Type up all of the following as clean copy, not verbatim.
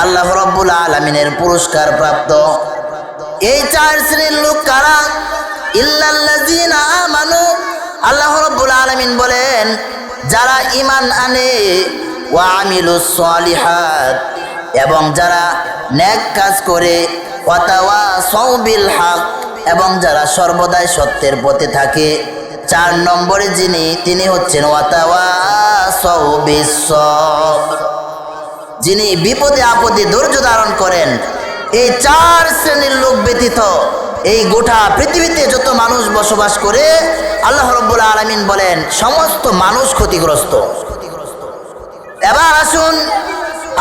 আল্লাহ রাব্বুল আলামিনের পুরস্কার প্রাপ্ত। এই চার শ্রেণীর লোক কারা? ইল্লাল্লাযীনা আমানু, আল্লাহ রাব্বুল আলামিন বলেন যারা ঈমান আনে, ওয়া আমিলুস সলিহাত, এবং যারা নেক কাজ করে, ওয়া তাওয়াসাউ বিল হক, এবং যারা সর্বদাই সত্যের পথে থাকে। 4 নম্বরে তিনি হচ্ছেন ওয়া তাওয়াসাউ বিস সবর, যিনি বিপদে আপদে ধৈর্য ধারণ করেন। এই 4 শ্রেণীর লোক ব্যতীত এই গোটা পৃথিবীতে যত মানুষ বসবাস করে, আল্লাহ রাব্বুল আলামিন বলেন সমস্ত মানুষ ক্ষতিগ্রস্ত। এবার আসুন,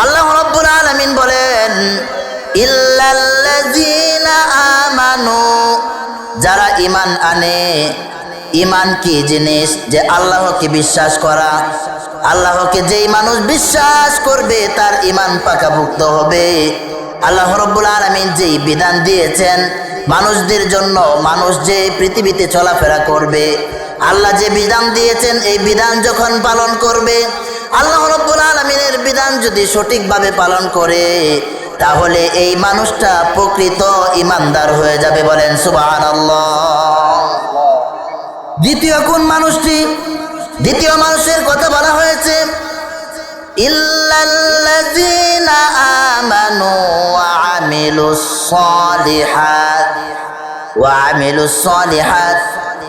আল্লাহ রাব্বুল আলামিন বলেন ইল্লাল্লাযীনা আমানু, যারা ঈমান আনে। ঈমান কি জিনিস? যে আল্লাহকে বিশ্বাস করা। আল্লাহকে যেই মানুষ বিশ্বাস করবে তার ঈমান পাকাপোক্ত হবে। আল্লাহ রাব্বুল আলামিন যেই বিধান দিয়েছেন মানুষদের জন্য, মানুষ যে পৃথিবীতে চলাফেরা করবে, আল্লাহ যে বিধান দিয়েছেন এই বিধান যখন পালন করবে, আল্লাহ রাব্বুল আলামিনের বিধান যদি সঠিকভাবে পালন করে, তাহলে এই মানুষটা প্রকৃত ঈমানদার হয়ে যাবে। বলেন সুবহানাল্লাহ। দ্বিতীয় কোন মানুষটি? দ্বিতীয় মানুষের কথা বলা হয়েছে ইল্লাল্লাযীনা আমানু ওয়া আমিলুস সলিহাত, ওয়া আমিলুস সলিহাত,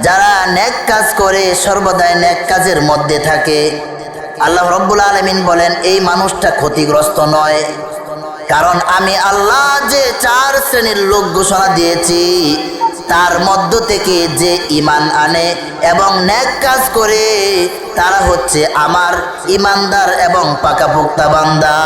যারা নেক কাজ করে, সর্বদাই নেক কাজের মধ্যে থাকে। আল্লাহ রাব্বুল আলামিন বলেন এই মানুষটা ক্ষতিগ্রস্ত নয়, কারণ আমি আল্লাহ যে 4 শ্রেণীর লোক ঘোষণা দিয়েছি তার মধ্য থেকে যে ঈমান আনে এবং নেক কাজ করে, তারা হচ্ছে আমার ঈমানদার এবং পাকাপোক্তা বান্দা।